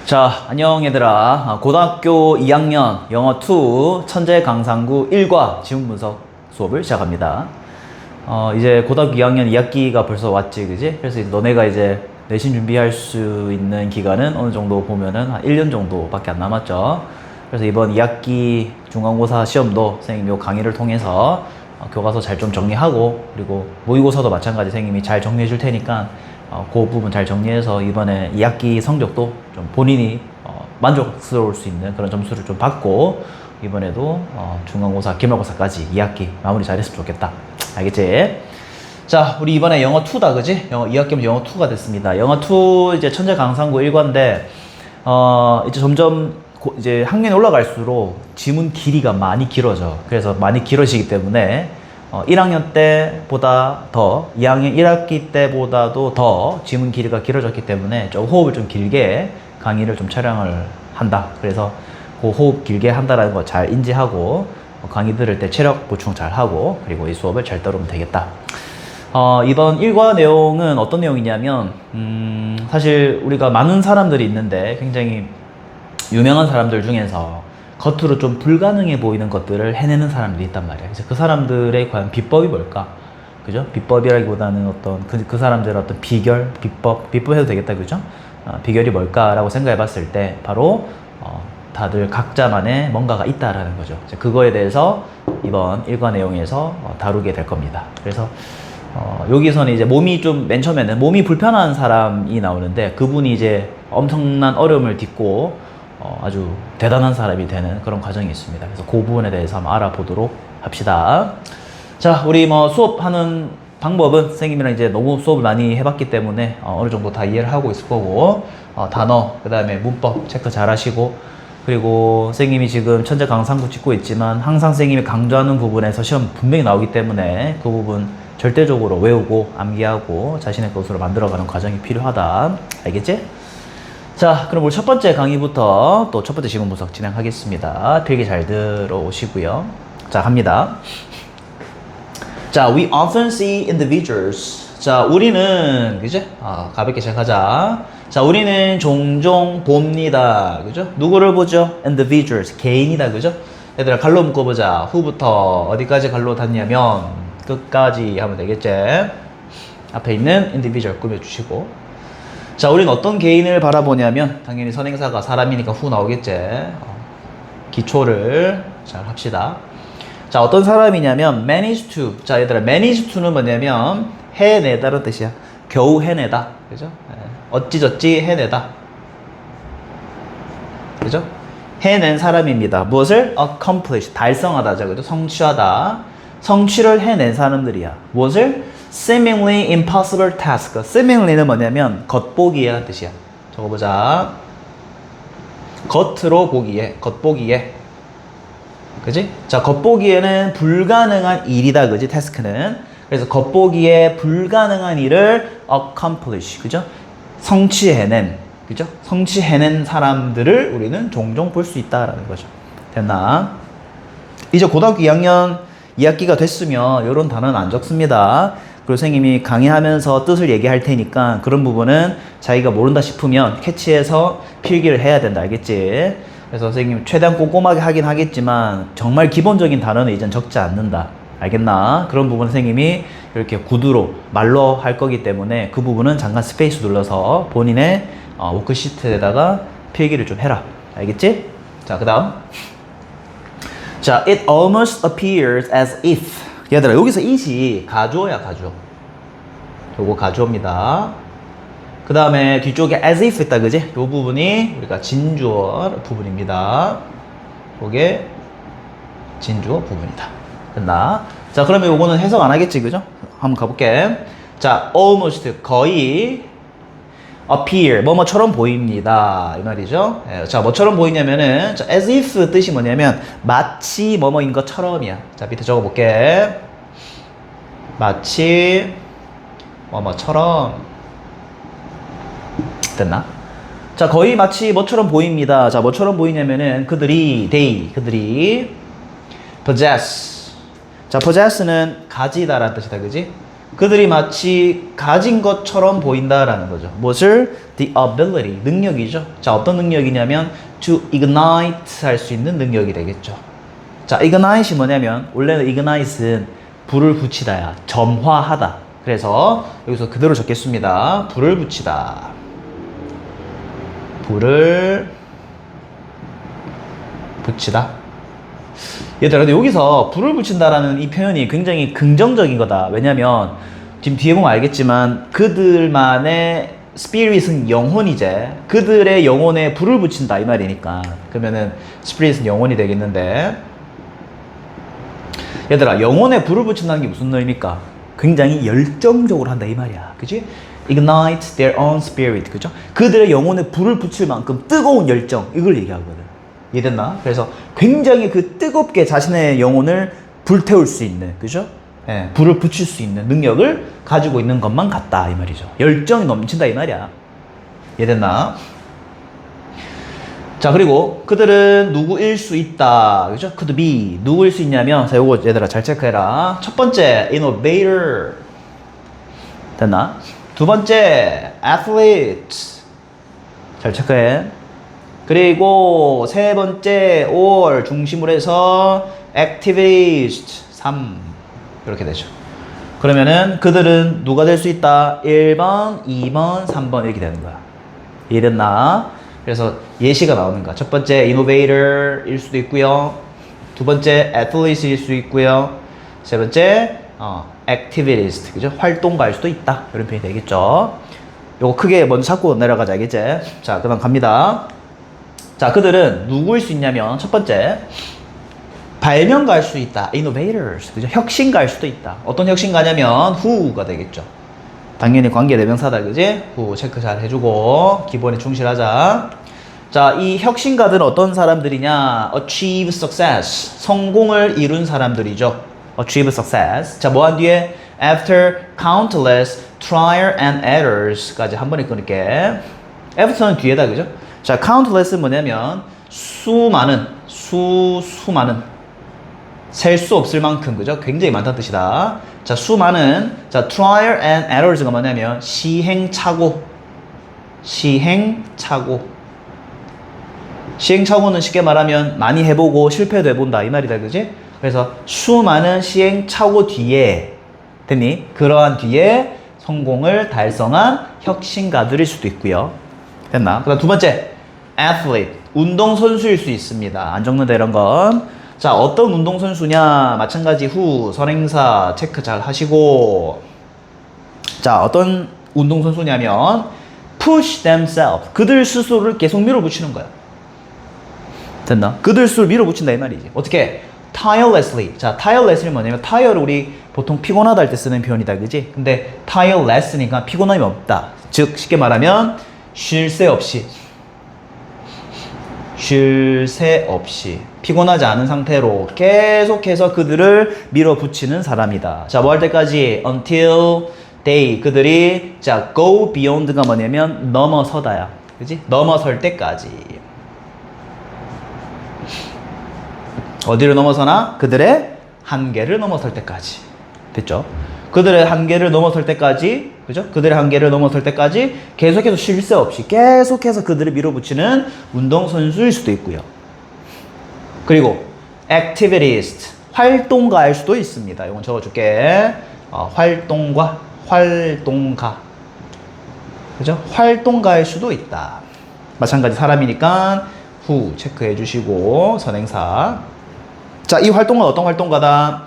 자, 안녕 얘들아. 고등학교 2학년 영어2 천재강상구 1과 지문분석 수업을 시작합니다. 이제 고등학교 2학년 2학기가 벌써 왔지, 그지? 그래서 너네가 이제 내신 준비할 수 있는 기간은 어느 정도 보면은 한 1년 정도밖에 안 남았죠. 그래서 이번 2학기 중간고사 시험도 선생님이 요 강의를 통해서 교과서 잘 좀 정리하고, 그리고 모의고사도 마찬가지 선생님이 잘 정리해 줄 테니까 그 부분 잘 정리해서 이번에 2학기 성적도 좀 본인이 만족스러울 수 있는 그런 점수를 좀 받고, 이번에도 중간고사, 기말고사까지 2학기 마무리 잘했으면 좋겠다. 알겠지? 자, 우리 이번에 영어2다, 그지? 영어 2학기면 영어2가 됐습니다. 영어2 이제 천재강상구 1과인데, 이제 점점 이제 학년이 올라갈수록 지문 길이가 많이 길어져. 그래서 많이 길어지기 때문에 1학년 때보다 더 2학년 1학기 때보다도 더 지문 길이가 길어졌기 때문에 좀 호흡을 좀 길게 강의를 좀 촬영을 한다. 그래서 그 호흡 길게 한다라는 거 잘 인지하고 강의 들을 때 체력 보충 잘 하고, 그리고 이 수업을 잘 따르면 되겠다. 이번 1과 내용은 어떤 내용이냐면, 사실 우리가 많은 사람들이 있는데 굉장히 유명한 사람들 중에서 겉으로 좀 불가능해 보이는 것들을 해내는 사람들이 있단 말이야. 그래서 그 사람들의 과연 비법이 뭘까? 그죠? 비법이라기보다는 어떤 그 사람들의 어떤 비법 해도 되겠다, 그죠? 비결이 뭘까라고 생각해 봤을 때 바로 다들 각자만의 뭔가가 있다라는 거죠. 그거에 대해서 이번 1과 내용에서 다루게 될 겁니다. 그래서 여기서는 이제 몸이 좀 맨 처음에는 몸이 불편한 사람이 나오는데, 그분이 이제 엄청난 어려움을 딛고 아주 대단한 사람이 되는 그런 과정이 있습니다. 그래서 그 부분에 대해서 한번 알아보도록 합시다. 자, 우리 수업하는 방법은 선생님이랑 이제 너무 수업을 많이 해봤기 때문에 어느 정도 다 이해를 하고 있을 거고, 단어, 그 다음에 문법 체크 잘 하시고, 그리고 선생님이 지금 천재강상구 찍고 있지만 항상 선생님이 강조하는 부분에서 시험 분명히 나오기 때문에 그 부분 절대적으로 외우고 암기하고 자신의 것으로 만들어가는 과정이 필요하다. 알겠지? 자, 그럼 우리 첫 번째 강의부터 또 첫 번째 지문 분석 진행하겠습니다. 필기 잘 들어오시고요. 자, 갑니다. 자, we often see individuals. 자, 우리는, 그죠? 가볍게 시작하자. 자, 우리는 종종 봅니다. 그죠? 누구를 보죠? individuals. 개인이다. 그죠? 얘들아, 갈로 묶어보자. 후부터 어디까지 갈로 닿냐면 끝까지 하면 되겠지? 앞에 있는 individual 꾸며주시고. 자, 우리는 어떤 개인을 바라보냐면 당연히 선행사가 사람이니까 후 나오겠지. 기초를 잘 합시다. 자, 어떤 사람이냐면 manage to. 자, 얘들아, manage to는 뭐냐면 해내다라는 뜻이야. 겨우 해내다. 그죠? 어찌저찌 해내다. 그죠? 해낸 사람입니다. 무엇을? accomplish. 달성하다. 그죠? 성취하다. 성취를 해낸 사람들이야. 무엇을? seemingly impossible task. seemingly는 뭐냐면 겉보기에라는 뜻이야. 적어보자. 겉으로 보기에, 겉보기에. 그지? 자, 겉보기에는 불가능한 일이다. 그지? task는. 그래서 겉보기에 불가능한 일을 accomplish. 그죠? 성취해낸. 그죠? 성취해낸 사람들을 우리는 종종 볼 수 있다라는 거죠. 됐나? 이제 고등학교 2학년 2학기가 됐으면 이런 단어는 안 적습니다. 그리고 선생님이 강의하면서 뜻을 얘기할 테니까 그런 부분은 자기가 모른다 싶으면 캐치해서 필기를 해야 된다. 알겠지? 그래서 선생님 최대한 꼼꼼하게 하긴 하겠지만 정말 기본적인 단어는 이젠 적지 않는다. 알겠나? 그런 부분 선생님이 이렇게 구두로 말로 할 거기 때문에 그 부분은 잠깐 스페이스 눌러서 본인의 워크시트에다가 필기를 좀 해라. 알겠지? 자, 그 다음. 자, it almost appears as if. 얘들아, 여기서 it이 가주어야, 가주어. 요거 가주어입니다. 그 다음에 뒤쪽에 as if 있다, 그지? 요 부분이 우리가 진주어 부분입니다. 요게 진주어 부분이다. 됐나? 자, 그러면 요거는 해석 안 하겠지, 그죠? 한번 가볼게. 자, almost, 거의 appear, 뭐뭐처럼 보입니다. 이 말이죠. 자, 뭐처럼 보이냐면은, 자, as if 뜻이 뭐냐면, 마치 뭐뭐인 것처럼이야. 자, 밑에 적어볼게. 마치 뭐뭐처럼. 됐나? 자, 거의 마치 뭐처럼 보입니다. 자, 뭐처럼 보이냐면은, 그들이 possess. 자, possess는 가지다라는 뜻이다, 그지? 그들이 마치 가진 것처럼 보인다라는 거죠. 무엇을? The ability, 능력이죠. 자, 어떤 능력이냐면 to ignite 할 수 있는 능력이 되겠죠. 자, ignite이 뭐냐면 원래는 ignite은 불을 붙이다야, 점화하다. 그래서 여기서 그대로 적겠습니다. 불을 붙이다. 불을 붙이다. 얘들아, 근데 여기서 불을 붙인다라는 이 표현이 굉장히 긍정적인 거다. 왜냐면 지금 뒤에 보면 알겠지만 그들만의 스피릿은 영혼이제. 그들의 영혼에 불을 붙인다 이 말이니까. 그러면은 스피릿은 영혼이 되겠는데, 얘들아, 영혼에 불을 붙인다는 게 무슨 의미입니까? 굉장히 열정적으로 한다 이 말이야. 그치? Ignite their own spirit. 그죠? 그들의 영혼에 불을 붙일 만큼 뜨거운 열정, 이걸 얘기하거든. 이해됐나? 그래서 굉장히 그 뜨겁게 자신의 영혼을 불태울 수 있는, 그죠? 예, 불을 붙일 수 있는 능력을 가지고 있는 것만 같다 이 말이죠. 열정이 넘친다 이 말이야. 이해됐나? 자, 그리고 그들은 누구일 수 있다. 그죠? could be. 누구일 수 있냐면, 자, 요거 얘들아 잘 체크해라. 첫 번째, innovator. 됐나? 두 번째, athlete. 잘 체크해. 그리고 세 번째, or 중심으로 해서 activist. 3. 이렇게 되죠. 그러면은 그들은 누가 될 수 있다? 1번, 2번, 3번 이렇게 되는 거야. 이해됐나? 그래서 예시가 나오는 거야. 첫 번째, innovator일 수도 있고요. 두 번째, athlete일 수도 있고요. 세 번째, activist. 그죠? 활동가일 수도 있다. 이런 표현이 되겠죠. 요거 크게 먼저 잡고 내려가자. 알겠지? 자, 그 다음 갑니다. 자, 그들은 누구일 수 있냐면, 첫 번째, 발명가일 수 있다. innovators. 그죠? 혁신가일 수도 있다. 어떤 혁신가냐면, who가 되겠죠. 당연히 관계 대명사다. 그지? who 체크 잘 해주고, 기본에 충실하자. 자, 이 혁신가들은 어떤 사람들이냐? achieve success. 성공을 이룬 사람들이죠. achieve success. 자, 뭐 한 뒤에? after countless trial and errors까지 한 번에 끊을게. after는 뒤에다. 그죠? 자, countless는 뭐냐면, 수많은. 셀 수 없을 만큼, 그죠? 굉장히 많다는 뜻이다. 자, 수많은. 자, trial and errors가 뭐냐면, 시행착오는 쉽게 말하면 많이 해보고 실패도 해본다 이 말이다. 그지? 그래서 수많은 시행착오 뒤에, 됐니? 그러한 뒤에 성공을 달성한 혁신가들일 수도 있고요. 됐나? 그 다음 두 번째, athlete. 운동선수일 수 있습니다. 안 적는다 이런 건. 자, 어떤 운동선수냐? 마찬가지 who, 선행사 체크 잘 하시고. 자, 어떤 운동선수냐면 push themselves. 그들 스스로를 계속 밀어붙이는 거야. 됐나? 그들 스스로를 밀어붙인다 이 말이지. 어떻게? tirelessly. 자, tirelessly 뭐냐면 tire를 우리 보통 피곤하다 할 때 쓰는 표현이다. 그지? 근데 tireless니까 피곤함이 없다. 즉, 쉽게 말하면 쉴 새 없이 피곤하지 않은 상태로 계속해서 그들을 밀어붙이는 사람이다. 자, 뭐 할 때까지? until they. 그들이, 자, go beyond가 뭐냐면 넘어서다야. 그지? 넘어설 때까지. 어디를 넘어서나? 그들의 한계를 넘어설 때까지. 됐죠? 그들의 한계를 넘어설 때까지, 그죠? 그들의 한계를 넘어설 때까지 계속해서 쉴 새 없이 계속해서 그들을 밀어붙이는 운동선수일 수도 있고요. 그리고 activist, 활동가일 수도 있습니다. 이건 적어줄게. 활동가. 그죠? 활동가일 수도 있다. 마찬가지 사람이니까 who 체크해 주시고, 선행사. 자, 이 활동가는 어떤 활동가다?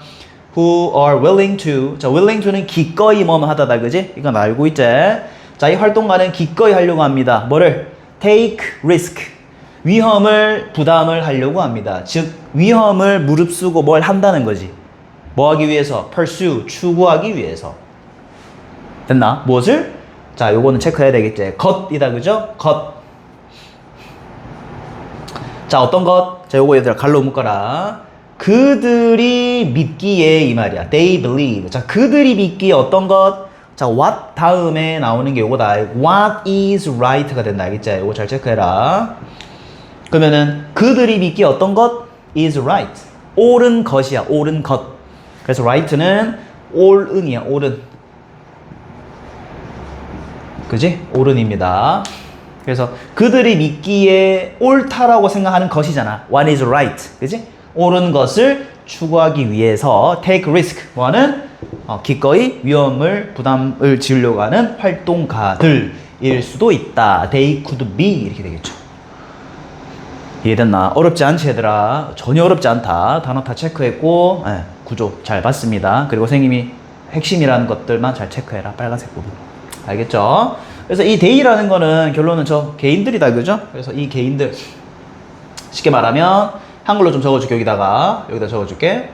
who are willing to. 자, willing to는 기꺼이 뭐뭐 하다다. 그지? 이건 알고 있지? 자, 이 활동가는 기꺼이 하려고 합니다. 뭐를? take risk. 위험을 부담을 하려고 합니다. 즉, 위험을 무릅쓰고 뭘 한다는 거지. 뭐 하기 위해서? pursue. 추구하기 위해서. 됐나? 무엇을? 자, 요거는 체크해야 되겠지. 것이다. 그죠? 것. 자, 어떤 것? 자, 요거 얘들아 갈로 묶어라. 그들이 믿기에 이 말이야. They believe. 자, 그들이 믿기에 어떤 것? 자, what 다음에 나오는 게 요거다. What is right가 된다. 알겠지? 요거 잘 체크해라. 그러면은 그들이 믿기에 어떤 것? is right. 옳은 것이야. 옳은 것. 그래서 right는 옳은이야. 옳은. 그지? 옳은입니다. 그래서 그들이 믿기에 옳다라고 생각하는 것이잖아. What is right. 그지? 옳은 것을 추구하기 위해서 take risk. 뭐하는? 기꺼이 위험을, 부담을 지으려고 하는 활동가들일 수도 있다. They could be. 이렇게 되겠죠. 이해됐나? 어렵지 않지 얘들아? 전혀 어렵지 않다. 단어 다 체크했고 구조 잘 봤습니다. 그리고 선생님이 핵심이라는 것들만 잘 체크해라. 빨간색 부분. 알겠죠? 그래서 이 데이라는 거는 결론은 저 개인들이다. 그죠? 그래서 이 개인들 쉽게 말하면 한글로 좀 적어줄게. 여기다 적어줄게.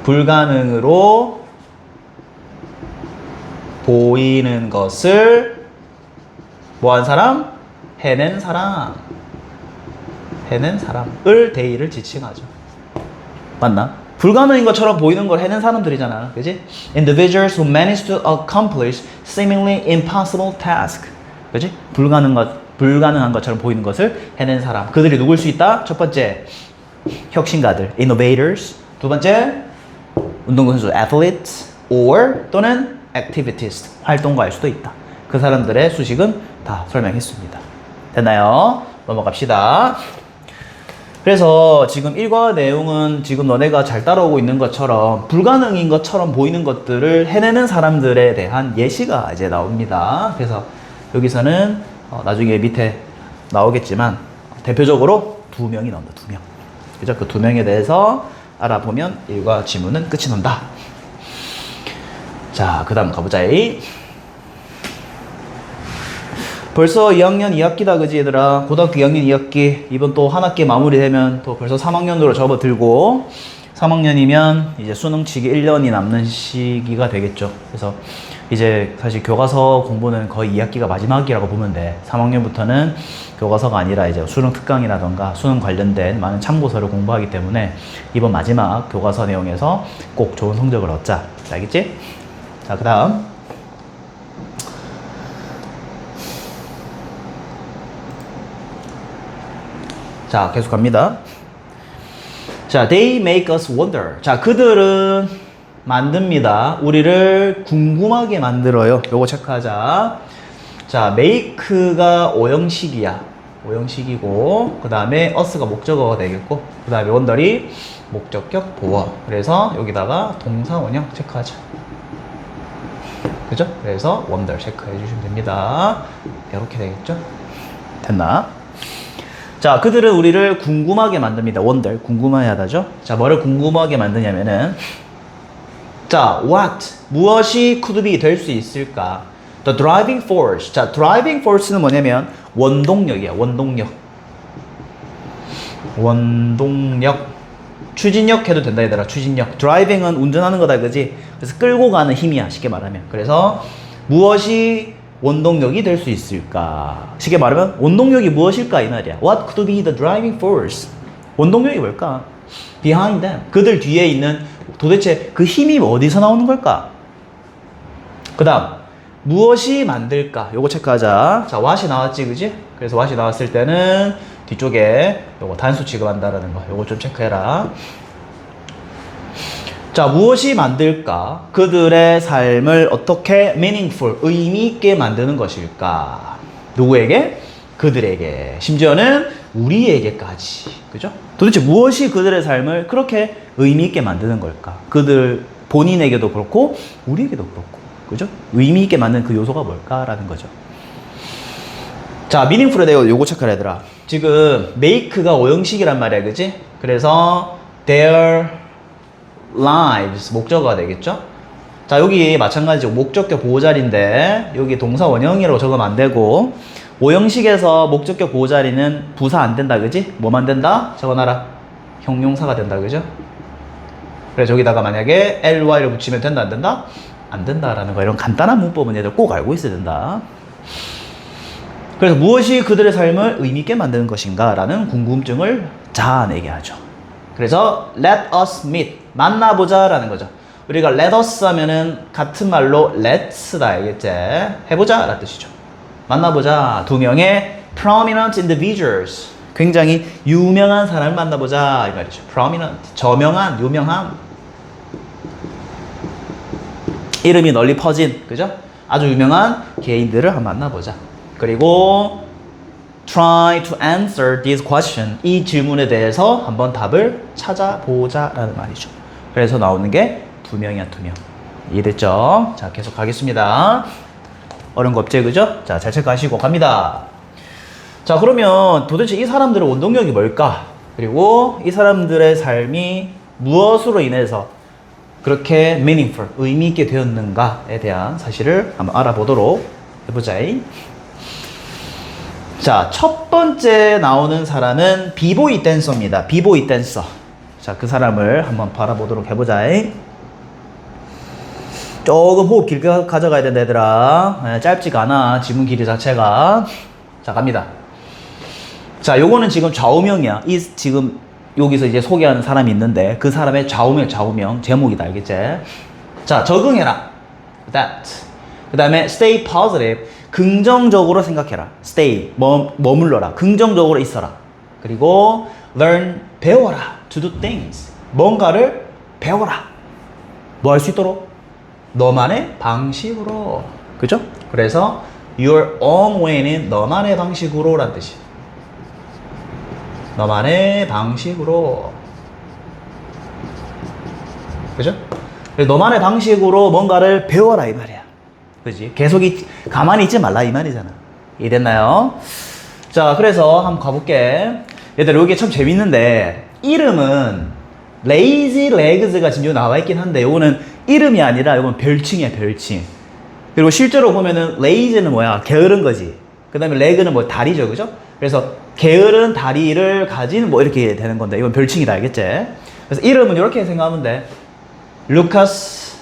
불가능으로 보이는 것을 뭐한 사람? 해낸 사람을 데이를 지칭하죠. 맞나? 불가능인 것처럼 보이는 걸 해낸 사람들이잖아. 그지? Individuals who manage to accomplish seemingly impossible task. 그지? 불가능한 것처럼 보이는 것을 해낸 사람. 그들이 누굴 수 있다? 첫 번째, 혁신가들, innovators. 두 번째, 운동선수, athletes, or 또는 activities, 활동가일 수도 있다. 그 사람들의 수식은 다 설명했습니다. 됐나요? 넘어갑시다. 그래서 지금 일과 내용은 지금 너네가 잘 따라오고 있는 것처럼 불가능인 것처럼 보이는 것들을 해내는 사람들에 대한 예시가 이제 나옵니다. 그래서 여기서는 나중에 밑에 나오겠지만 대표적으로 2명이 나온다. 2명. 그죠? 그 2명에 대해서 알아보면 일과 지문은 끝이 난다. 자, 그 다음 가보자. 벌써 2학년 2학기다. 그지 얘들아? 고등학교 2학년 2학기 이번 또 한 학기 마무리되면 또 벌써 3학년으로 접어들고 3학년이면 이제 수능 치기 1년이 남는 시기가 되겠죠. 그래서 이제 사실 교과서 공부는 거의 2학기가 마지막이라고 보면 돼. 3학년부터는 교과서가 아니라 이제 수능 특강이라던가 수능 관련된 많은 참고서를 공부하기 때문에 이번 마지막 교과서 내용에서 꼭 좋은 성적을 얻자. 알겠지? 자, 그 다음 자, 계속 갑니다. 자, they make us wonder. 자, 그들은 만듭니다. 우리를 궁금하게 만들어요. 요거 체크하자. 자, make가 오형식이야. 오형식이고, 그 다음에 us가 목적어가 되겠고, 그 다음에 wonder이 목적격 보어. 그래서 여기다가 동사 원형 체크하자. 그죠? 그래서 wonder 체크해 주시면 됩니다. 이렇게 되겠죠? 됐나? 자, 그들은 우리를 궁금하게 만듭니다. wonder, 궁금해 하다죠? 자, 뭐를 궁금하게 만드냐면은, 자, what, 무엇이 could be 될 수 있을까? The driving force. 자, driving force는 뭐냐면, 원동력이야, 원동력. 추진력 해도 된다, 얘들아, 추진력. driving은 운전하는 거다, 그지? 그래서 끌고 가는 힘이야, 쉽게 말하면. 그래서, 무엇이 원동력이 될 수 있을까? 쉽게 말하면 원동력이 무엇일까 이 말이야. What could be the driving force? 원동력이 뭘까? Behind them. 그들 뒤에 있는 도대체 그 힘이 어디서 나오는 걸까? 그 다음 무엇이 만들까? 요거 체크하자. 자, what이 나왔지, 그지? 그래서 what이 나왔을 때는 뒤쪽에 요거 단수 취급한다라는 거. 요거 좀 체크해라. 자, 무엇이 만들까? 그들의 삶을 어떻게 meaningful, 의미 있게 만드는 것일까? 누구에게? 그들에게. 심지어는 우리에게까지. 그죠? 도대체 무엇이 그들의 삶을 그렇게 의미 있게 만드는 걸까? 그들 본인에게도 그렇고 우리에게도 그렇고. 그죠? 의미 있게 만드는 그 요소가 뭘까라는 거죠. 자, meaningful에 대해 요거 체크를 해더라. 지금 make가 오형식이란 말이야. 그지? 그래서 their lives 목적어가 되겠죠? 자, 여기 마찬가지로 목적격 보호자리인데 여기 동사 원형이라고 적으면 안 되고 오형식에서 목적격 보호자리는 부사 안 된다. 그지? 뭐만 된다? 적어놔라. 형용사가 된다. 그죠? 그래서 여기다가 만약에 ly를 붙이면 된다 안 된다? 안 된다라는 거. 이런 간단한 문법은 얘들 꼭 알고 있어야 된다. 그래서 무엇이 그들의 삶을 의미 있게 만드는 것인가 라는 궁금증을 자아내게 하죠. 그래서 let us meet, 만나보자 라는 거죠. 우리가 let us 하면은 같은 말로 let's다, 알겠지? 해보자 라는 뜻이죠. 만나보자. 두 명의 prominent individuals, 굉장히 유명한 사람을 만나보자 이 말이죠. prominent, 저명한, 유명한 이름이 널리 퍼진, 그죠? 아주 유명한 개인들을 한번 만나보자. 그리고 try to answer this question. 이 질문에 대해서 한번 답을 찾아보자 라는 말이죠. 그래서 나오는 게 두 명이야, 두 명. 이해됐죠? 자, 계속 가겠습니다. 어려운 거 없지, 그죠? 자, 잘 체크하시고 갑니다. 자, 그러면 도대체 이 사람들의 원동력이 뭘까? 그리고 이 사람들의 삶이 무엇으로 인해서 그렇게 meaningful, 의미 있게 되었는가에 대한 사실을 한번 알아보도록 해보자. 자, 첫 번째 나오는 사람은 비보이 댄서입니다. 비보이 댄서. 자, 그 사람을 한번 바라보도록 해보자. 조금 호흡 길게 가져가야 된다, 얘들아. 짧지가 않아, 지문 길이 자체가. 자, 갑니다. 자, 요거는 지금 좌우명이야. 지금 여기서 이제 소개하는 사람이 있는데 그 사람의 좌우명 제목이다, 알겠지? 자, 적응해라. That. 그 다음에 stay positive. 긍정적으로 생각해라. stay. 머물러라. 긍정적으로 있어라. 그리고 learn. 배워라. to do things. 뭔가를 배워라. 뭐 할 수 있도록? 너만의 방식으로. 그죠? 그래서 your own way는 너만의 방식으로 라는 뜻이야. 너만의 방식으로. 그죠? 너만의 방식으로 뭔가를 배워라 이 말이야. 그지? 계속 가만히 있지 말라 이 말이잖아. 이해됐나요? 자, 그래서 한번 가볼게. 얘들아, 이게 참 재밌는데 이름은 Lazy Legs가 지금 여기 나와 있긴 한데 요거는 이름이 아니라 요건 별칭이야, 별칭. 그리고 실제로 보면은 Lazy는 뭐야? 게으른 거지. 그 다음에 Leg는 뭐 다리죠, 그죠? 그래서 게으른 다리를 가진 뭐 이렇게 되는 건데 이건 별칭이다, 알겠지? 그래서 이름은 이렇게 생각하면 돼. 루카스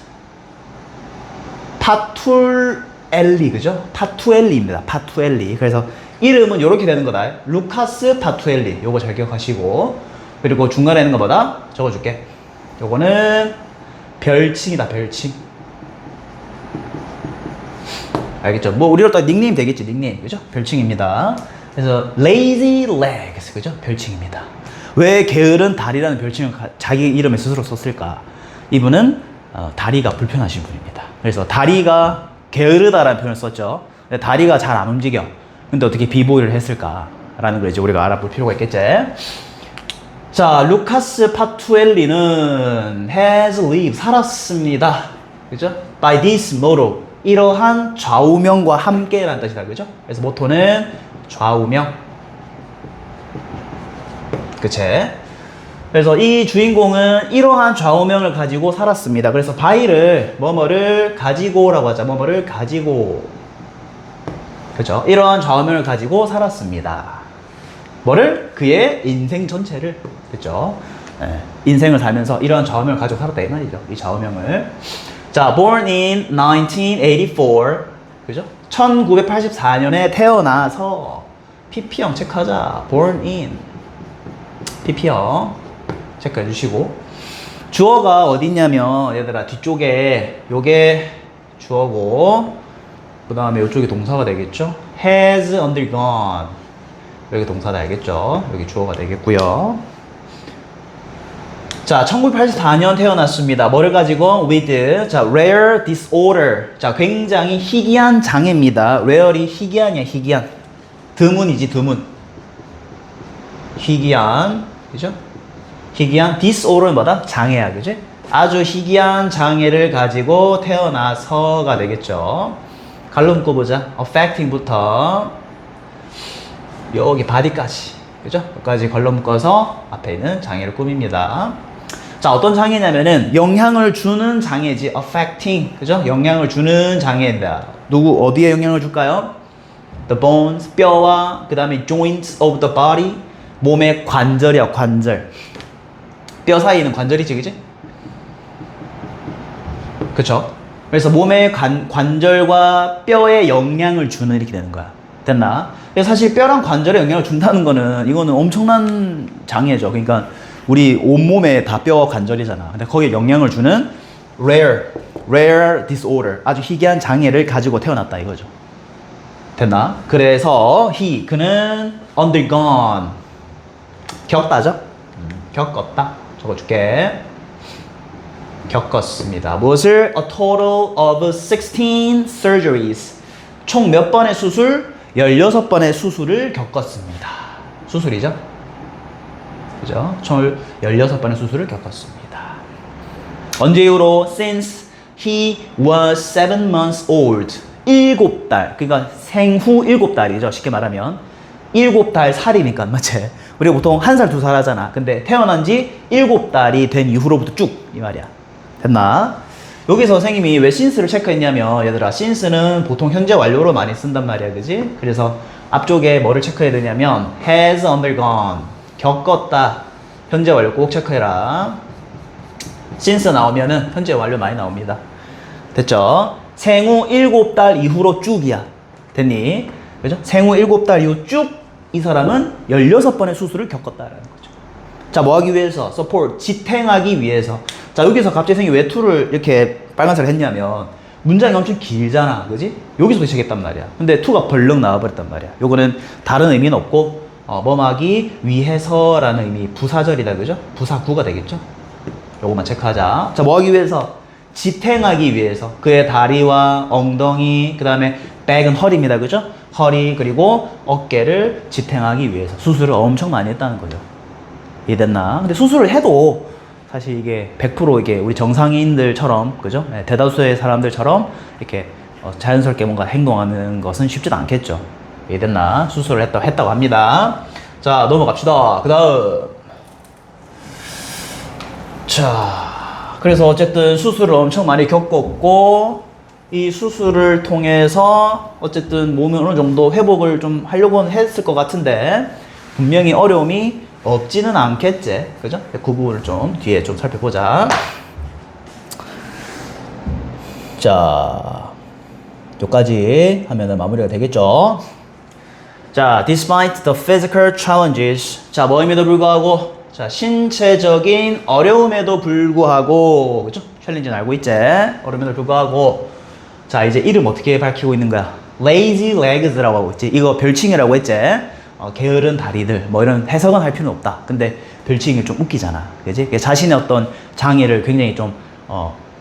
파툴엘리, 그죠? 파투엘리입니다. 파투엘리. 그래서 이름은 이렇게 되는 거다. 루카스 파투엘리. 요거 잘 기억하시고. 그리고 중간에 있는 거보다 적어줄게. 요거는 별칭이다, 별칭. 알겠죠? 뭐 우리로 딱 닉네임 되겠지, 닉네임. 그죠? 별칭입니다. 그래서 lazy legs, 그죠? 별칭입니다. 왜 게으른 다리라는 별칭을 자기 이름에 스스로 썼을까? 이분은 다리가 불편하신 분입니다. 그래서 다리가 게으르다라는 표현을 썼죠. 다리가 잘 안 움직여. 근데 어떻게 비보이를 했을까라는 걸 이제 우리가 알아볼 필요가 있겠지. 자, 루카스 파투엘리는 has lived, 살았습니다. 그죠? By this motto, 이러한 좌우명과 함께라는 뜻이다, 그죠? 그래서 모토는 좌우명. 그치? 그래서 이 주인공은 이러한 좌우명을 가지고 살았습니다. 그래서 by를 뭐뭐를 가지고라고 하자. 뭐뭐를 가지고. 그죠? 이러한 좌우명을 가지고 살았습니다. 뭐를? 그의 인생 전체를. 그죠? 네. 인생을 살면서 이러한 좌우명을 가지고 살았다 이 말이죠. 이 좌우명을. 자, born in 1984. 그죠? 1984년에 태어나서 PP형 체크하자. born in. PP형 체크해 주시고. 주어가 어디 있냐면 얘들아 뒤쪽에 요게 주어고 그 다음에 이쪽이 동사가 되겠죠. has undergone. 여기 동사다, 알겠죠? 여기 주어가 되겠고요. 자, 1984년 태어났습니다. 뭐를 가지고? with, 자, rare disorder. 자, 굉장히 희귀한 장애입니다. rare이 희귀한이야, 희귀한. 드문이지, 드문. 희귀한, 그죠? 희귀한 disorder는 뭐다? 장애야, 그지? 아주 희귀한 장애를 가지고 태어나서가 되겠죠. 갈로 묶어보자. affecting부터 여기 body까지, 그죠? 여기까지 걸러 묶어서 앞에 있는 장애를 꾸밉니다. 자, 어떤 장애냐면은 영향을 주는 장애지. affecting, 그죠? 영향을 주는 장애입니다. 누구 어디에 영향을 줄까요? the bones, 뼈와 그 다음에 joints of the body, 몸의 관절이야, 관절. 뼈 사이에 있는 관절이지, 그지? 그쵸? 그래서 몸의 관절과 뼈에 영향을 주는 이렇게 되는 거야. 됐나? 사실 뼈랑 관절에 영향을 준다는 거는 이거는 엄청난 장애죠. 그러니까 우리 온몸에 다 뼈와 관절이잖아. 근데 거기에 영향을 주는 rare disorder, 아주 희귀한 장애를 가지고 태어났다 이거죠. 됐나? 그래서 그는 undergone, 겪다죠? 겪었다. 적어줄게. 겪었습니다. 무엇을? A total of 16 surgeries. 총 몇 번의 수술? 16번의 수술을 겪었습니다. 수술이죠? 그죠? 총 16번의 수술을 겪었습니다. 언제 이후로? Since he was 7 months old. 7달. 그러니까 생후 7달이죠. 쉽게 말하면. 7달 살이니까, 맞지? 우리가 보통 1살, 2살 하잖아. 근데 태어난 지 7달이 된 이후로부터 쭉, 이 말이야. 됐나? 여기서 선생님이 왜 since를 체크했냐면, 얘들아, since는 보통 현재 완료로 많이 쓴단 말이야. 그지? 그래서 앞쪽에 뭐를 체크해야 되냐면, has undergone. 겪었다. 현재 완료 꼭 체크해라. since 나오면은 현재 완료 많이 나옵니다. 됐죠? 생후 7달 이후로 쭉이야. 됐니? 그죠? 생후 7달 이후 쭉 이 사람은 16번의 수술을 겪었다라는 거죠. 자, 뭐 하기 위해서? support, 지탱하기 위해서. 자, 여기서 갑자기 선생님이 왜 to를 이렇게 빨간색을 했냐면 문장이 엄청 길잖아. 그지? 여기서부터 시작했단 말이야. 근데 to가 벌렁 나와버렸단 말이야. 요거는 다른 의미는 없고 뭐하기 위해서라는 의미, 부사절이다. 그죠? 부사구가 되겠죠? 요거만 체크하자. 자, 뭐 하기 위해서? 지탱하기 위해서. 그의 다리와 엉덩이, 그 다음에 백은 허리입니다. 그죠? 허리 그리고 어깨를 지탱하기 위해서 수술을 엄청 많이 했다는 거죠. 이해됐나? 근데 수술을 해도 사실 이게 100% 이게 우리 정상인들처럼, 그죠? 네, 대다수의 사람들처럼 이렇게 자연스럽게 뭔가 행동하는 것은 쉽지도 않겠죠. 이해됐나? 수술을 했다고 합니다. 자, 넘어갑시다. 그 다음. 자, 그래서 어쨌든 수술을 엄청 많이 겪었고, 이 수술을 통해서 어쨌든 몸이 어느 정도 회복을 좀 하려고는 했을 것 같은데 분명히 어려움이 없지는 않겠지. 그죠? 그 부분을 좀 뒤에 좀 살펴보자. 자, 여기까지 하면은 마무리가 되겠죠. 자, despite the physical challenges. 자, 뭐임에도 불구하고, 자, 신체적인 어려움에도 불구하고, 그죠? 챌린지는 알고 있지? 어려움에도 불구하고. 자, 이제 이름 어떻게 밝히고 있는 거야? lazy legs라고 하고 있지. 이거 별칭이라고 했지? 게으른 다리들. 뭐 이런 해석은 할 필요는 없다. 근데 별칭이 좀 웃기잖아. 그지? 자신의 어떤 장애를 굉장히 좀,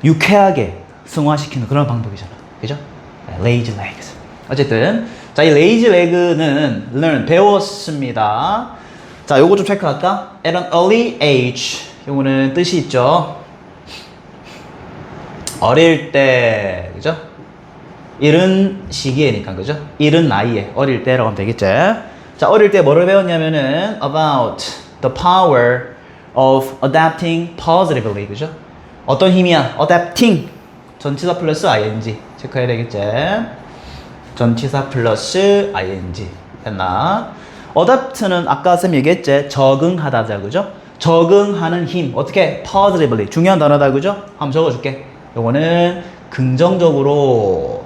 유쾌하게 승화시키는 그런 방법이잖아. 그죠? lazy legs. 어쨌든. 자, 이 lazy leg는 learn, 배웠습니다. 자, 요거 좀 체크할까? At an early age. 요거는 뜻이 있죠. 어릴 때, 그죠? 이른 시기에니까, 그죠? 이른 나이에, 어릴 때라고 하면 되겠지? 자, 어릴 때 뭐를 배웠냐면은 about the power of adapting positively, 그죠? 어떤 힘이야? adapting. 전치사 플러스 ing. 체크해야 되겠지? 전치사 플러스 ing. 됐나? adapt는 아까 쌤 얘기했지? 적응하다자, 그죠? 적응하는 힘. 어떻게? positively. 중요한 단어다, 그죠? 한번 적어줄게. 요거는 긍정적으로,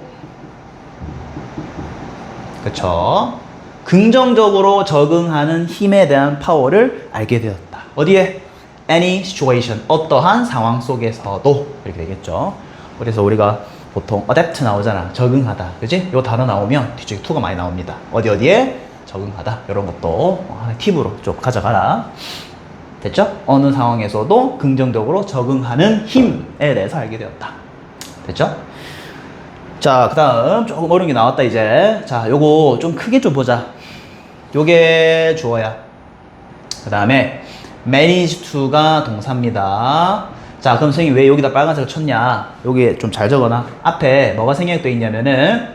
그쵸? 긍정적으로 적응하는 힘에 대한 파워를 알게 되었다. 어디에? Any situation. 어떠한 상황 속에서도. 이렇게 되겠죠. 그래서 우리가 보통 adapt 나오잖아. 적응하다. 그지? 요 단어 나오면 뒤쪽에 to가 많이 나옵니다. 어디에? 적응하다. 이런 것도 하나의 팁으로 좀 가져가라. 됐죠? 어느 상황에서도 긍정적으로 적응하는 힘에 대해서 알게 되었다. 됐죠? 자, 그 다음 조금 어려운 게 나왔다 이제. 자, 요거 좀 크게 좀 보자. 요게 주어야. 그 다음에 manage to가 동사입니다. 자, 그럼 선생님 왜 여기다 빨간색을 쳤냐? 여기 좀 잘 적어놔. 앞에 뭐가 생략되어 있냐면은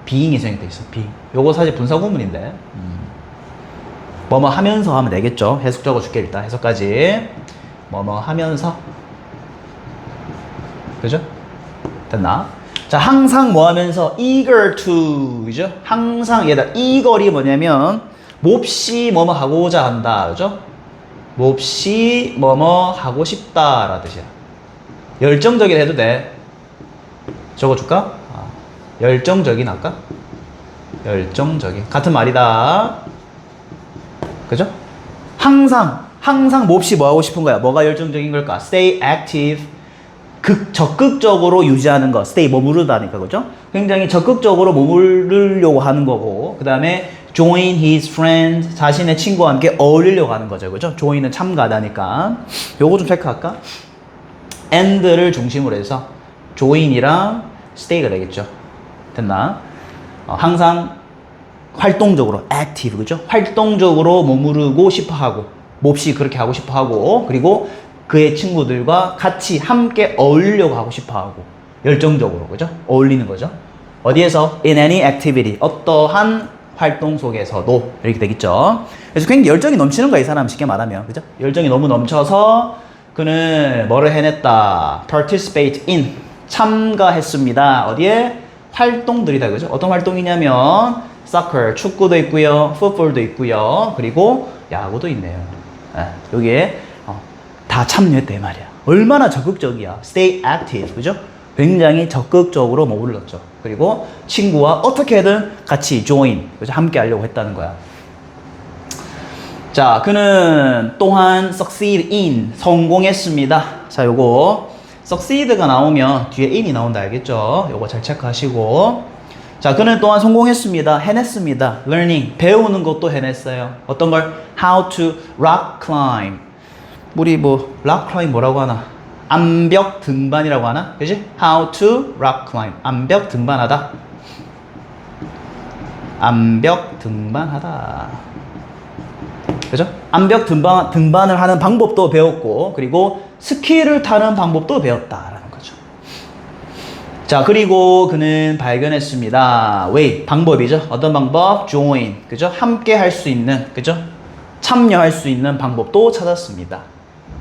being이 생략되어 있어. being. 요거 사실 분사구문인데 뭐뭐 하면서 하면 되겠죠. 해석 적어줄게. 일단 해석까지 뭐뭐 하면서. 그죠? 됐나? 자, 항상 뭐 하면서 eager to, 그죠? 항상 얘다 eager이 뭐냐면 몹시 뭐뭐 하고자 한다. 그죠? 몹시 뭐뭐 하고 싶다 라는 뜻이야. 열정적인 해도 돼. 적어줄까? 열정적인 할까? 열정적인. 같은 말이다. 그죠? 항상 몹시 뭐 하고 싶은 거야? 뭐가 열정적인 걸까? Stay active. 적극적으로 유지하는 거. Stay 머무르다니까, 그죠? 굉장히 적극적으로 머무르려고 하는 거고, 그 다음에 join his friends. 자신의 친구와 함께 어울리려고 하는 거죠, 그죠? join은 참가하다니까. 요거 좀 체크할까? and를 중심으로 해서 join이랑 stay가 되겠죠. 됐나? 항상 활동적으로 active, 그죠? 활동적으로 머무르고 싶어 하고, 몹시 그렇게 하고 싶어 하고, 그리고 그의 친구들과 같이 함께 어울리려고 하고 싶어 하고, 열정적으로, 그죠? 어울리는 거죠. 어디에서? In any activity. 어떠한 활동 속에서도 이렇게 되겠죠. 그래서 굉장히 열정이 넘치는 거야, 이 사람 쉽게 말하면. 그죠? 열정이 너무 넘쳐서 그는 뭐를 해냈다? participate in. 참가했습니다. 어디에? 활동들이다. 그죠? 어떤 활동이냐면 soccer, 축구도 있고요. football도 있고요. 그리고 야구도 있네요. 여기에 다 참여했다 이 말이야. 얼마나 적극적이야. stay active. 그죠? 굉장히 적극적으로 머물렀죠. 그리고 친구와 어떻게든 같이 join, 그죠? 함께 하려고 했다는 거야. 자, 그는 또한 succeed in, 성공했습니다. 자, 요거 succeed가 나오면 뒤에 in이 나온다 알겠죠? 요거 잘 체크하시고. 자, 그는 또한 성공했습니다. 해냈습니다. learning, 배우는 것도 해냈어요. 어떤 걸? how to rock climb. 우리 뭐 rock climb 뭐라고 하나? 암벽 등반이라고 하나? 그지? how to rock climb. 암벽 등반하다. 암벽 등반하다. 그죠? 암벽 등반을 하는 방법도 배웠고, 그리고 스키를 타는 방법도 배웠다라는 거죠. 자, 그리고 그는 발견했습니다. way, 방법이죠. 어떤 방법? join, 그죠? 함께 할 수 있는, 그죠? 참여할 수 있는 방법도 찾았습니다.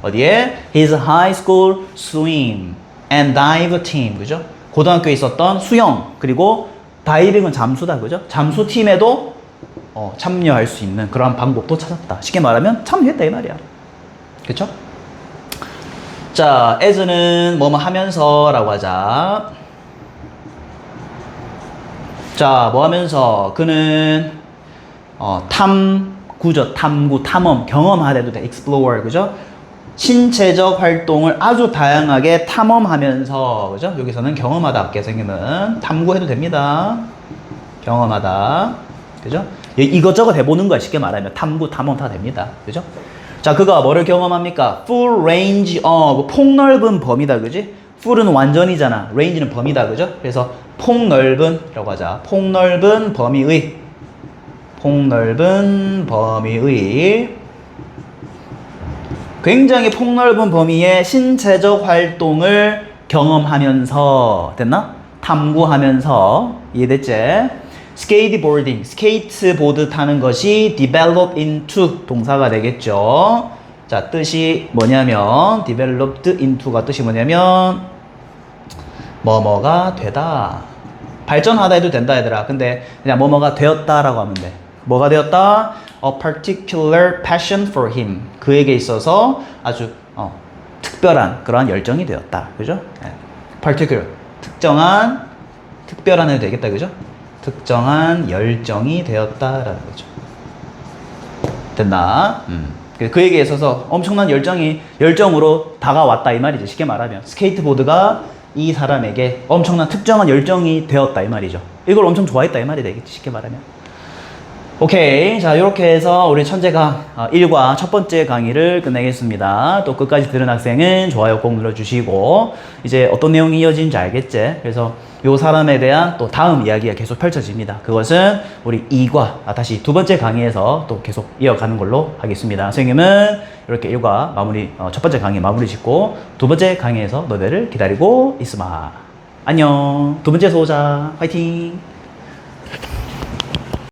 어디에? His high school swim and dive team, 그죠? 고등학교에 있었던 수영, 그리고 다이빙은 잠수다, 그죠? 잠수팀에도 참여할 수 있는 그러한 방법도 찾았다. 쉽게 말하면 참여했다 이 말이야. 그쵸? 자, as는 뭐뭐 하면서 라고 하자. 자, 뭐 하면서 그는 탐구죠. 탐구, 탐험, 경험하대도 돼. explore, 그죠? 신체적 활동을 아주 다양하게 탐험하면서, 그죠? 여기서는 경험하다 앞에 생기면 탐구해도 됩니다. 경험하다, 그죠? 이것저것 해보는 거야. 쉽게 말하면 탐구, 탐험 다 됩니다. 그죠? 자, 그가 뭐를 경험합니까? full range of, 폭넓은 범위다, 그지? full은 완전이잖아. range는 범위다, 그죠? 그래서 폭넓은이라고 하자. 폭넓은 범위의 굉장히 폭넓은 범위의 신체적 활동을 경험하면서, 됐나? 탐구하면서, 이해됐지? 스케이트보딩, 스케이트보드 타는 것이 develop into 동사가 되겠죠. 자, 뜻이 뭐냐면 developed into가 뜻이 뭐냐면 뭐뭐가 되다, 발전하다 해도 된다 얘들아. 근데 그냥 뭐뭐가 되었다라고 하면 돼. 뭐가 되었다? A particular passion for him, 그에게 있어서 아주 특별한 그러한 열정이 되었다. 그죠? 네. particular, 특정한, 특별한 해도 되겠다. 그죠? 특정한 열정이 되었다라는 거죠. 됐나? 그에게 있어서 엄청난 열정으로 다가왔다 이 말이죠. 쉽게 말하면 스케이트보드가 이 사람에게 엄청난 특정한 열정이 되었다 이 말이죠. 이걸 엄청 좋아했다 이 말이 되겠지. 쉽게 말하면. 오케이. 자, 이렇게 해서 우리 천재강 1과 첫 번째 강의를 끝내겠습니다. 또 끝까지 들은 학생은 좋아요 꼭 눌러주시고, 이제 어떤 내용이 이어지는지 알겠지? 그래서 요 사람에 대한 또 다음 이야기가 계속 펼쳐집니다. 그것은 우리 2과 다시 두 번째 강의에서 또 계속 이어가는 걸로 하겠습니다. 선생님은 이렇게 1과 마무리, 첫 번째 강의 마무리 짓고 두 번째 강의에서 너희들을 기다리고 있으마. 안녕. 두 번째에서 오자. 화이팅.